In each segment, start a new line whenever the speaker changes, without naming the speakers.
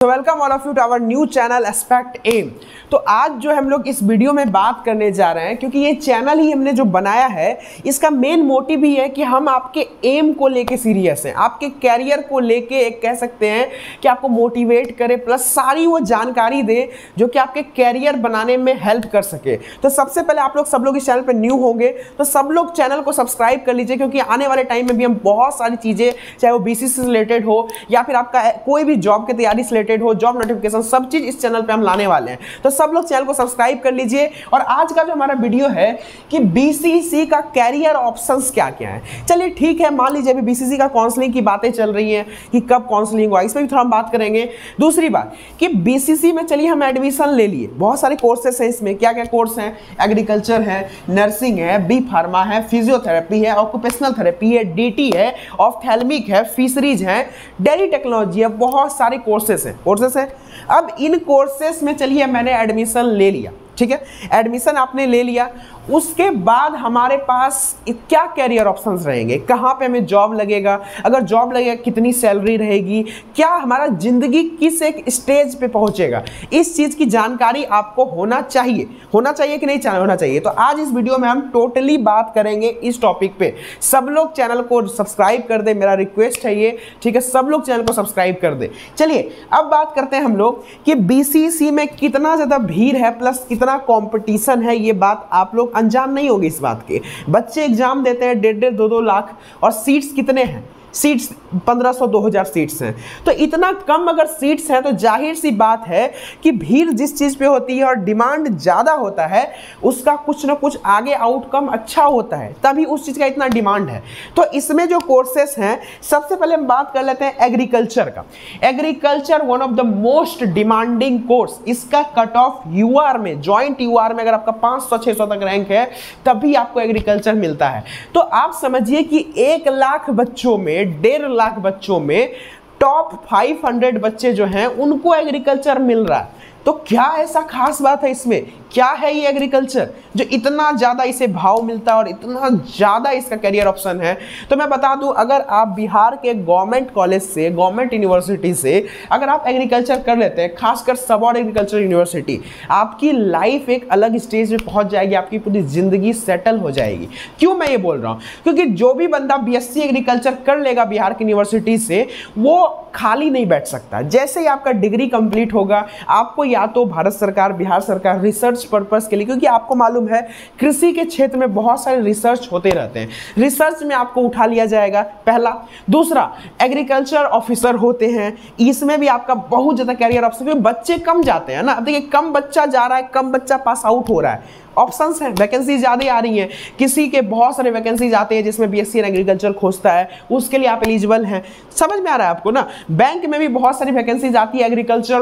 Welcome all of you to our new channel Aspect M. तो आज जो हम लोग इस वीडियो में बात करने जा रहे हैं, क्योंकि ये चैनल ही हमने जो बनाया है इसका मेन मोटिव ही है कि हम आपके एम को लेके सीरियस हैं, आपके कैरियर को लेके एक कह सकते हैं कि आपको मोटिवेट करे, प्लस सारी वो जानकारी दे जो कि आपके कैरियर बनाने में हेल्प कर सके। तो सबसे पहले आप लोग सब लोग इस चैनल पर न्यू होंगे तो सब लोग चैनल को सब्सक्राइब कर लीजिए, क्योंकि आने वाले टाइम में भी हम बहुत सारी चीज़ें, चाहे वो बीसीसी से रिलेटेड हो या फिर आपका कोई भी जॉब की तैयारी से हो, जॉब नोटिफिकेशन, सब चीज इस चैनल पे हम लाने वाले हैं। तो सब लोग चैनल को सब्सक्राइब कर लीजिए। और आज का जो हमारा वीडियो है कि बीसीसी का कैरियर ऑप्शंस क्या क्या है। चलिए ठीक है, मान लीजिए अभी बीसीसी का काउंसलिंग की बातें चल रही हैं कि कब काउंसलिंग हुआ, इसमें भी थोड़ा हम बात करेंगे। दूसरी बात कि बीसीसी में चलिए हम एडमिशन ले लिए, बहुत सारे कोर्सेस हैं इसमें। क्या क्या कोर्स हैं? एग्रीकल्चर है, नर्सिंग है, बी फार्मा है, फिजियोथेरेपी है, ऑक्यूपेशनल थेरेपी है, डीटी है, ऑफ्थेल्मिक है, फिशरीज है, डेयरी टेक्नोलॉजी है, बहुत सारे कोर्सेस हैं। अब इन कोर्सेस में चलिए मैंने एडमिशन ले लिया, ठीक है, एडमिशन आपने ले लिया, उसके बाद हमारे पास क्या कैरियर ऑप्शंस रहेंगे, कहाँ पे हमें जॉब लगेगा, अगर जॉब लगेगा कितनी सैलरी रहेगी, क्या हमारा जिंदगी किस एक स्टेज पे पहुंचेगा, इस चीज़ की जानकारी आपको होना चाहिए कि नहीं होना चाहिए। तो आज इस वीडियो में हम टोटली बात करेंगे इस टॉपिक पे। सब लोग चैनल को सब्सक्राइब कर दे, मेरा रिक्वेस्ट है ये, ठीक है, सब लोग चैनल को सब्सक्राइब कर दे। चलिए अब बात करते हैं हम लोग कि बीसीसी में कितना ज़्यादा भीड़ है, प्लस कितना कॉम्पिटिशन है। ये बात आप लोग अनजान नहीं होगी इस बात के। बच्चे एग्जाम देते हैं 1.5 2 लाख, और सीट्स कितने हैं? सीट्स 1500 2000 सीट्स हैं। तो इतना कम अगर सीट्स हैं तो जाहिर सी बात है कि भीड़ जिस चीज़ पे होती है और डिमांड ज़्यादा होता है उसका कुछ ना कुछ आगे आउटकम अच्छा होता है, तभी उस चीज़ का इतना डिमांड है। तो इसमें जो कोर्सेस हैं, सबसे पहले हम बात कर लेते हैं एग्रीकल्चर का। Agriculture one of the most demanding course. इसका कट ऑफ यूआर में, जॉइंट यूआर में अगर आपका 500-600 तक रैंक है तभी आपको एग्रीकल्चर मिलता है। तो आप समझिए कि 1 लाख बच्चों में, 1.5 लाख बच्चों में टॉप 500 बच्चे जो हैं उनको एग्रीकल्चर मिल रहा है। तो क्या ऐसा खास बात है इसमें? क्या है ये एग्रीकल्चर जो इतना ज़्यादा इसे भाव मिलता है और इतना ज़्यादा इसका करियर ऑप्शन है? तो मैं बता दूं, अगर आप बिहार के गवर्नमेंट कॉलेज से, गवर्नमेंट यूनिवर्सिटी से अगर आप एग्रीकल्चर कर लेते हैं, खासकर सबौर एग्रीकल्चर यूनिवर्सिटी, आपकी लाइफ एक अलग स्टेज में पहुंच जाएगी, आपकी पूरी ज़िंदगी सेटल हो जाएगी। क्यों मैं ये बोल रहा हूँ? क्योंकि जो भी बंदा बीएससी एग्रीकल्चर कर लेगा बिहार की यूनिवर्सिटी से, वो खाली नहीं बैठ सकता। जैसे ही आपका डिग्री कंप्लीट होगा, आपको या तो भारत सरकार, बिहार सरकार रिसर्च पर्पस के लिए, क्योंकि आपको मालूम है कृषि के क्षेत्र में बहुत सारे रिसर्च होते रहते हैं, रिसर्च में आपको उठा लिया जाएगा, पहला। दूसरा, एग्रीकल्चर ऑफिसर होते हैं, इसमें भी आपका बहुत ज़्यादा कैरियर ऑप्शन, क्योंकि बच्चे कम जाते हैं ना। अब देखिए, कम बच्चा जा रहा है, कम बच्चा पास आउट हो रहा है, ऑप्शंस हैं, वैकेंसी ज़्यादा आ रही हैं। किसी के बहुत सारे वैकेंसीज आते हैं जिसमें बीएससी एग्रीकल्चर खोजता है, उसके लिए आप एलिजिबल हैं। समझ में आ रहा है आपको ना? बैंक में भी बहुत सारी वैकेंसीज आती है, एग्रीकल्चर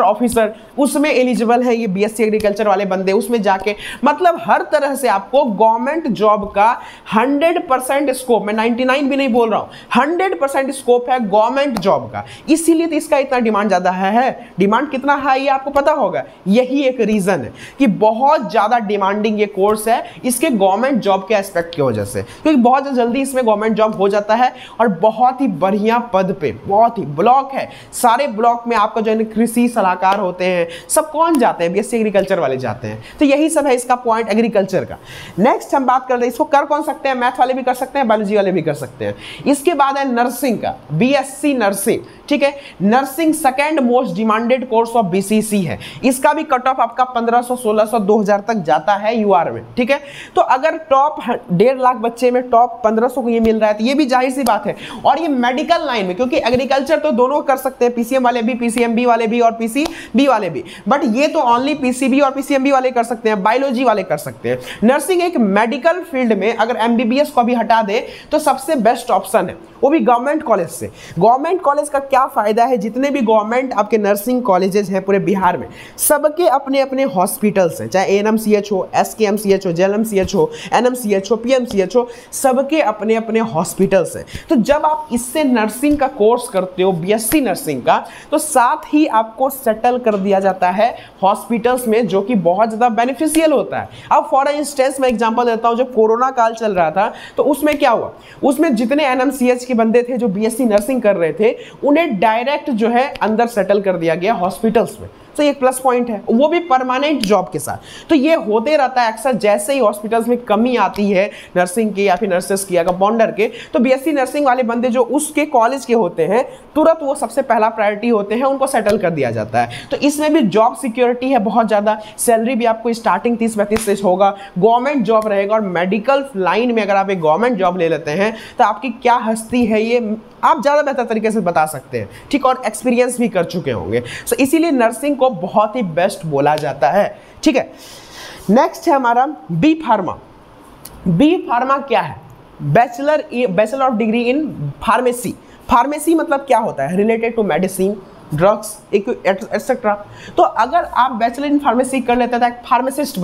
ऑफिसर उसमें एलिजिबल है ये बीएससी एग्रीकल्चर वाले बंदे, उसमें जाके मतलब हर तरह से आपको गवर्नमेंट जॉब का 100% स्कोप, मैं 99 भी नहीं बोल रहा हूँ, 100% स्कोप है गवर्नमेंट जॉब का। इसीलिए तो इसका इतना डिमांड ज़्यादा है। डिमांड कितना हाई है आपको पता होगा, यही एक रीज़न है कि बहुत ज़्यादा डिमांडिंग ये कोर्स है इसके गवर्नमेंट जॉब के एस्पेक्ट की वजह से, क्योंकि बहुत जल्दी इसमें गवर्नमेंट जॉब हो जाता है और बहुत ही बढ़िया पद पे, बहुत ही ब्लॉक है, सारे ब्लॉक में आपका जो कृषि सलाहकार होते हैं सब कौन जाते हैं? बीएससी एग्रीकल्चर वाले जाते हैं। तो यही सब है इसका पॉइंट एग्रीकल्चर का। नेक्स्ट हम बात कर रहे हैं, इसको कर कौन सकते हैं? मैथ वाले भी कर सकते हैं, बायोलॉजी वाले भी कर सकते हैं। इसके बाद है नर्सिंग का, बीएससी नर्सिंग, ठीक है। Nursing second most demanded course of BCC है। इसका भी कट ऑफ आपका 1500, 1600, 2000 तक जाता है यूआर में, ठीक है। तो अगर टॉप 1.5 लाख बच्चे में टॉप 1500 को ये मिल रहा है तो ये भी जाहिर सी बात है। और ये मेडिकल लाइन में, क्योंकि एग्रीकल्चर तो दोनों कर सकते हैं, पीसीएम वाले भी, पीसीएमबी वाले भी और पीसीबी वाले भी, बट ये तो ओनली पीसीबी और पीसीएमबी वाले कर सकते हैं, बायोलॉजी वाले कर सकते हैं। नर्सिंग एक मेडिकल फील्ड में अगर एमबीबीएस को भी हटा दे तो सबसे बेस्ट ऑप्शन है, वो भी गवर्नमेंट कॉलेज से। गवर्नमेंट कॉलेज का क्या फायदा है? जितने भी गवर्नमेंट आपके नर्सिंग कॉलेजेस हैं पूरे बिहार में, सबके अपने अपने हॉस्पिटल्स हैं, चाहे एएनएमसीएच हो, एसकेएमसीएच हो, जेएलएमसीएच हो, एनएमसीएच हो, पीएमसीएच हो, सबके अपने अपने हॉस्पिटल्स हैं। तो जब आप इससे नर्सिंग का कोर्स करते हो, बीएससी नर्सिंग का, तो साथ ही ही आपको सेटल कर दिया जाता है हॉस्पिटल्स में, जो कि बहुत ज़्यादा बेनिफिशियल होता है। अब फॉर इंस्टेंस मैं एग्जांपल देता हूँ, जब कोरोना काल चल रहा था तो उसमें क्या हुआ, उसमें जितने एनएमसीएच के बंदे थे जो बीएससी नर्सिंग कर रहे थे, उन्हें डायरेक्ट जो है अंदर सेटल कर दिया गया हॉस्पिटल्स में। तो ये एक प्लस पॉइंट है, वो भी परमानेंट जॉब के साथ। तो ये होते रहता है अक्सर, जैसे ही हॉस्पिटल्स में कमी आती है नर्सिंग की या फिर नर्सेस की या कंपाउंडर के, तो बीएससी नर्सिंग वाले बंदे जो उसके कॉलेज के होते हैं, तुरंत वो सबसे पहला प्रायोरिटी होते हैं, उनको सेटल कर दिया जाता है। तो इसमें भी जॉब सिक्योरिटी है बहुत ज़्यादा, सैलरी भी आपको स्टार्टिंग 30-35 से होगा, गवर्नमेंट जॉब रहेगा। और मेडिकल लाइन में अगर आप एक गवर्नमेंट जॉब ले लेते हैं तो आपकी क्या हस्ती है ये आप ज़्यादा बेहतर तरीके से बता सकते हैं, ठीक, और एक्सपीरियंस भी कर चुके होंगे। सो इसीलिए नर्सिंग को बहुत ही बेस्ट बोला जाता है, ठीक है। नेक्स्ट है हमारा बी फार्मा। बी फार्मा क्या है? Bachelor of degree in pharmacy. Pharmacy मतलब क्या होता है? Related to medicine, drugs etcetera. तो अगर आप बैचलर इन फार्मेसी कर लेते हैं तो एक फार्मासिस्ट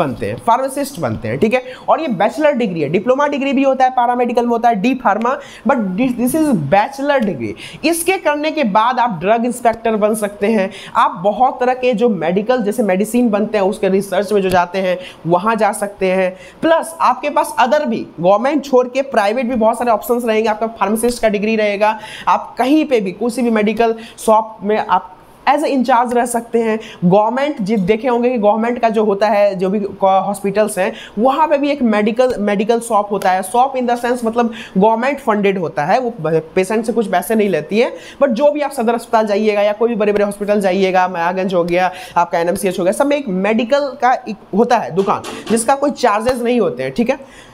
बनते हैं, ठीक है। और ये बैचलर डिग्री है, डिप्लोमा डिग्री भी होता है, पैरामेडिकल में होता है D pharma, but this is bachelor degree. इसके करने के बाद आप ड्रग इंस्पेक्टर बन सकते हैं, आप बहुत तरह के जो मेडिकल जैसे मेडिसिन बनते हैं उसके रिसर्च में जो जाते हैं वहाँ जा सकते हैं। प्लस आपके पास अदर भी गवर्नमेंट छोड़ के प्राइवेट भी बहुत सारे ऑप्शंस रहेंगे। आपका फार्मासिस्ट का डिग्री रहेगा, आप कहीं पे भी किसी भी मेडिकल शॉप में आप एज ए इंचार्ज रह सकते हैं। गवर्नमेंट जिस देखे होंगे कि गवर्नमेंट का जो होता है, जो भी हॉस्पिटल्स हैं वहाँ पे भी एक मेडिकल शॉप होता है। शॉप इन द सेंस मतलब गवर्नमेंट फंडेड होता है, वो पेशेंट से कुछ पैसे नहीं लेती है। बट जो भी आप सदर अस्पताल जाइएगा या कोई भी बड़े बड़े हॉस्पिटल जाइएगा, मायागंज हो गया, आपका एनएमसीएच हो गया, सब में एक मेडिकल का एक होता है दुकान जिसका कोई चार्जेस नहीं होते हैं, ठीक है।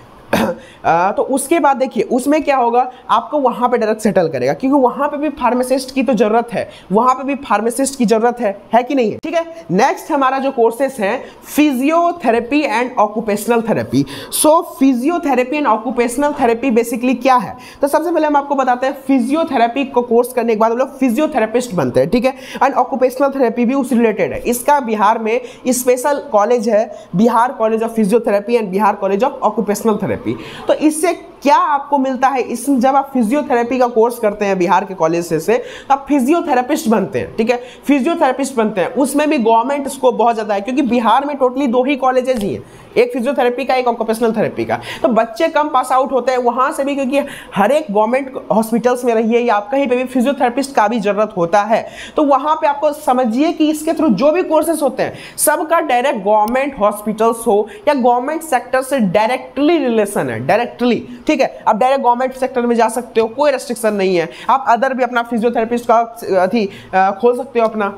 तो उसके बाद देखिए उसमें क्या होगा, आपको वहाँ पे डायरेक्ट सेटल करेगा, क्योंकि वहाँ पे भी फार्मासिस्ट की तो जरूरत है, वहाँ पे भी फार्मासिस्ट की जरूरत है कि नहीं है, ठीक है। नेक्स्ट हमारा जो कोर्सेस हैं physiotherapy and occupational therapy. So physiotherapy and occupational therapy basically क्या है? तो सबसे पहले हम आपको बताते हैं, फिजियोथेरेपी को कोर्स करने के बाद हम लोग फिजियोथेरेपिस्ट बनते हैं, ठीक है। एंड ऑक्यूपेशनल थेरेपी भी उससे रिलेटेड है। इसका बिहार में स्पेशल कॉलेज है, Bihar college of physiotherapy and Bihar college of occupational therapy. तो इससे क्या आपको मिलता है, इस जब आप फिजियोथेरेपी का कोर्स करते हैं बिहार के कॉलेज से तो आप फिजियोथेरेपिस्ट बनते हैं, ठीक है। फिजियोथेरेपिस्ट बनते हैं, उसमें भी गवर्नमेंट स्कोप बहुत ज़्यादा है, क्योंकि बिहार में टोटली 2 ही कॉलेजेस ही हैं, एक फिजियोथेरेपी का, एक ऑक्यूपेशनल थेरेपी का। तो बच्चे कम पास आउट होते हैं वहाँ से भी, क्योंकि हर एक गवर्नमेंट हॉस्पिटल्स में रहिए या आप कहीं पे भी फिजियोथेरेपिस्ट का भी जरूरत होता है। तो वहाँ पे आपको समझिए कि इसके थ्रू जो भी कोर्सेस होते हैं सबका डायरेक्ट गवर्नमेंट हॉस्पिटल्स हो या गवर्नमेंट सेक्टर से डायरेक्टली रिलेशन है, डायरेक्टली, ठीक है। आप डायरेक्ट गवर्नमेंट सेक्टर में जा सकते हो, कोई रेस्ट्रिक्शन नहीं है। आप अदर भी अपना फिजियोथेरेपिस्ट का खोल सकते हो अपना,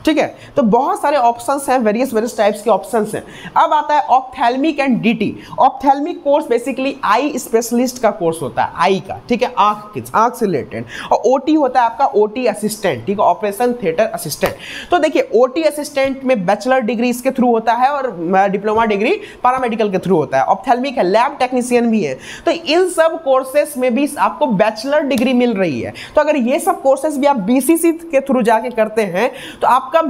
ठीक है। तो बहुत सारे ऑप्शंस हैं, वेरियस टाइप्स के ऑप्शंस हैं। अब आता है ophthalmic and DT. Ophthalmic course basically eye specialist का कोर्स होता है, आई का, ठीक है, आंख से रिलेटेड। और ओटी होता है आपका ओटी असिस्टेंट, ठीक है, ऑपरेशन थिएटर असिस्टेंट। तो देखिए ओटी असिस्टेंट में बैचलर डिग्री इसके थ्रू होता है और डिप्लोमा डिग्री पैरामेडिकल के थ्रू होता है। ऑप्थेल्मिक है, लैब टेक्नीशियन भी है। तो इन सब कोर्सेस में भी आपको बैचलर डिग्री मिल रही है। तो अगर ये सब कोर्सेस भी आप बीसीसी के थ्रू जाके करते हैं तो आप आपका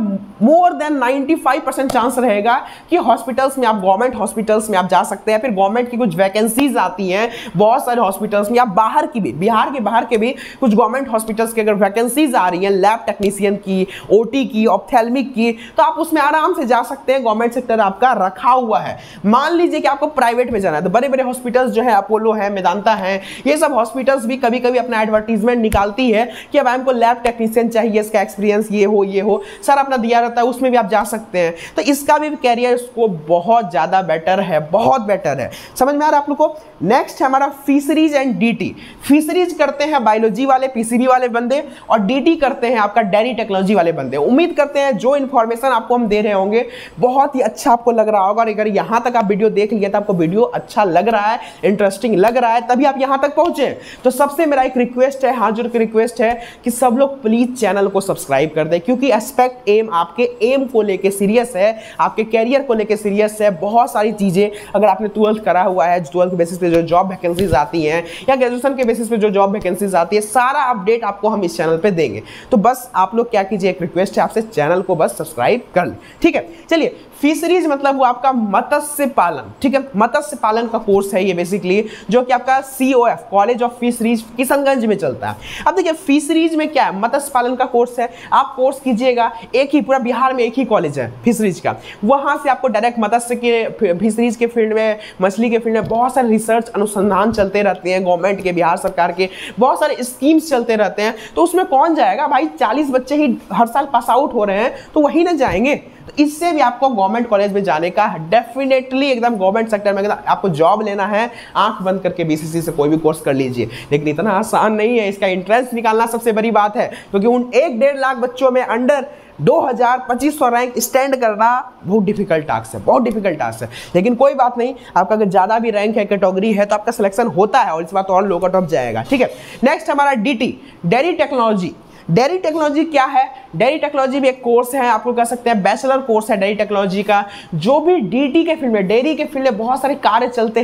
मोर देन 95% चांस रहेगा कि हॉस्पिटल्स में, आप गवर्नमेंट हॉस्पिटल्स में आप जा सकते हैं। फिर गवर्नमेंट की कुछ वैकेंसीज आती हैं बहुत सारे हॉस्पिटल्स में, या बाहर की भी, बिहार के बाहर के भी कुछ गवर्नमेंट हॉस्पिटल्स की अगर वैकेंसीज आ रही हैं लैब टेक्नीशियन की, ओटी की, ऑप्थेल्मिक की, तो आप उसमें आराम से जा सकते हैं। गवर्नमेंट सेक्टर आपका रखा हुआ है। मान लीजिए कि आपको प्राइवेट में जाना है तो बड़े बड़े हॉस्पिटल्स जो है, अपोलो है, मेदांता है, ये सब हॉस्पिटल्स भी कभी कभी अपना एडवर्टीजमेंट निकालती है कि अब हमको लैब टेक्नीशियन चाहिए, इसका एक्सपीरियंस ये हो, सर अपना दिया रहता है, उसमें भी आप जा सकते हैं। तो इसका भी कैरियर स्कोप बहुत ज्यादा बेटर है, बहुत बेटर है। समझ में आ रहा है आप लोग को? नेक्स्ट है हमारा फिशरीज एंड डीटी। फिशरीज करते हैं बायोलॉजी वाले, पीसीबी वाले बंदे, और डीटी करते हैं आपका डेयरी टेक्नोलॉजी वाले बंदे। उम्मीद करते हैं जो इन्फॉर्मेशन आपको हम दे रहे होंगे बहुत ही अच्छा आपको लग रहा होगा। और अगर यहां तक आप वीडियो देख लिए तो आपको वीडियो अच्छा लग रहा है, इंटरेस्टिंग लग रहा है, तभी आप यहां तक पहुंचे। तो सबसे मेरा एक रिक्वेस्ट है, हाथ जोड़ के रिक्वेस्ट है कि सब लोग प्लीज चैनल को सब्सक्राइब कर दें, क्योंकि एस्पेक्ट एम आपके एम को लेके सीरियस है, आपके कैरियर को लेके सीरियस है। बहुत सारी चीजें, अगर आपने 12th करा हुआ है, 12th के बेसिस पे जो जॉब वैकेंसीज आती हैं या ग्रेजुएशन के बेसिस पे जो जॉब वैकेंसीज आती है, सारा अपडेट आपको हम इस चैनल पे देंगे। तो बस आप लोग क्या कीजिए, एक रिक्वेस्ट है आपसे, चैनल को बस सब्सक्राइब कर लें, ठीक है। चलिए, फिशरीज मतलब वो आपका मत्स्य पालन, ठीक है, मत्स्य पालन का कोर्स है ये बेसिकली, जो कि आपका COF college of fisheries Kishanganj में चलता है। अब देखिए फिशरीज में क्या है, मत्स्य पालन का कोर्स है। आप कोर्स कीजिएगा, एक ही पूरा बिहार में एक ही कॉलेज है फिशरीज का, वहाँ से आपको डायरेक्ट मत्स्य के फिशरीज के फील्ड में, मछली के फील्ड में बहुत सारे रिसर्च अनुसंधान चलते रहते हैं, गवर्नमेंट के, बिहार सरकार के बहुत सारे स्कीम्स चलते रहते हैं। तो उसमें कौन जाएगा भाई, 40 बच्चे ही हर साल पास आउट हो रहे हैं, तो वही ना जाएंगे। तो इससे भी आपको गवर्नमेंट कॉलेज में जाने का डेफिनेटली एकदम गवर्नमेंट सेक्टर में आपको जॉब लेना है, आंख बंद करके बीसीसी से कोई भी कोर्स कर लीजिए। लेकिन इतना आसान नहीं है, इसका एंट्रेंस निकालना सबसे बड़ी बात है, क्योंकि उन 1-1.5 लाख बच्चों में अंडर 2200-2500 रैंक स्टैंड करना बहुत डिफिकल्ट टास्क है, बहुत डिफिकल्ट टास्क है। लेकिन कोई बात नहीं, आपका अगर ज़्यादा भी रैंक है, कैटेगरी है, तो आपका सिलेक्शन होता है और इस बात और लो कट ऑफ जाएगा। ठीक है, नेक्स्ट हमारा DT, dairy technology. Dairy technology क्या है? डेयरी टेक्नोलॉजी भी एक कोर्स है, आपको कह सकते हैं बैचलर कोर्स है डेयरी टेक्नोलॉजी का। जो भी डीटी के फील्ड में, डेयरी के फील्ड में बहुत सारे कार्य चलते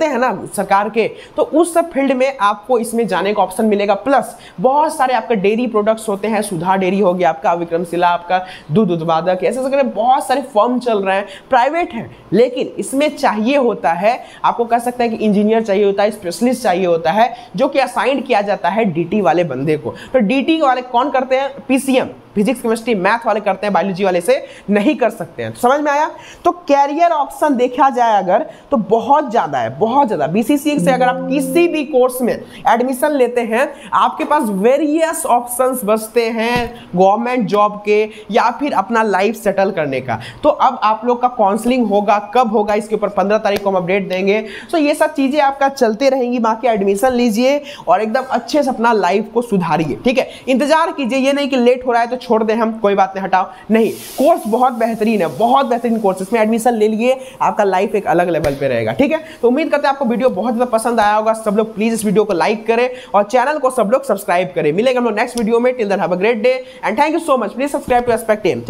हैं ना सरकार के, तो उस सब फील्ड में आपको इसमें जाने का ऑप्शन मिलेगा। प्लस बहुत सारे आपके डेयरी प्रोडक्ट्स होते हैं, सुधा डेयरी हो गया आपका, विक्रमशिला आपका, दूध उत्पादक, ऐसे करके बहुत सारे फर्म चल रहे हैं, प्राइवेट हैं। लेकिन इसमें चाहिए होता है, आपको कह सकते हैं कि इंजीनियर चाहिए होता है, स्पेशलिस्ट चाहिए होता है, जो कि असाइन किया जाता है डीटी वाले बंदे को। तो डीटी वाले कौन करते हैं? पीसीएम, फिजिक्स केमिस्ट्री मैथ वाले करते हैं, बायोलॉजी वाले से नहीं कर सकते हैं। तो समझ में आया? तो कैरियर ऑप्शन देखा जाए अगर, तो बहुत ज़्यादा है, बहुत ज़्यादा। बीसीसी से अगर आप किसी भी कोर्स में एडमिशन लेते हैं, आपके पास वेरियस ऑप्शंस बचते हैं गवर्नमेंट जॉब के या फिर अपना लाइफ सेटल करने का। तो अब आप लोग का काउंसलिंग होगा, कब होगा इसके ऊपर 15 तारीख को हम अपडेट देंगे। सो ये सब चीज़ें आपका चलते रहेंगी, बाकी एडमिशन लीजिए और एकदम अच्छे से अपना लाइफ को सुधारिए। ठीक है, इंतजार कीजिए, ये नहीं कि लेट हो रहा है तो छोड़ दें हम, कोई बात नहीं, हटाओ नहीं। कोर्स बहुत बेहतरीन है, बहुत बेहतरीन कोर्स, इसमें एडमिशन ले लिए, आपका लाइफ एक अलग लेवल पे रहेगा। ठीक है, तो उम्मीद करते हैं आपको वीडियो बहुत ज़्यादा पसंद आया होगा। सब लोग प्लीज इस वीडियो को लाइक करें और चैनल को सब लोग सब्सक्राइब करें। मिलेंगे हम लोग नेक्स्ट वीडियो में। Till then have a great day and thank you so much. Please subscribe to Aspect M.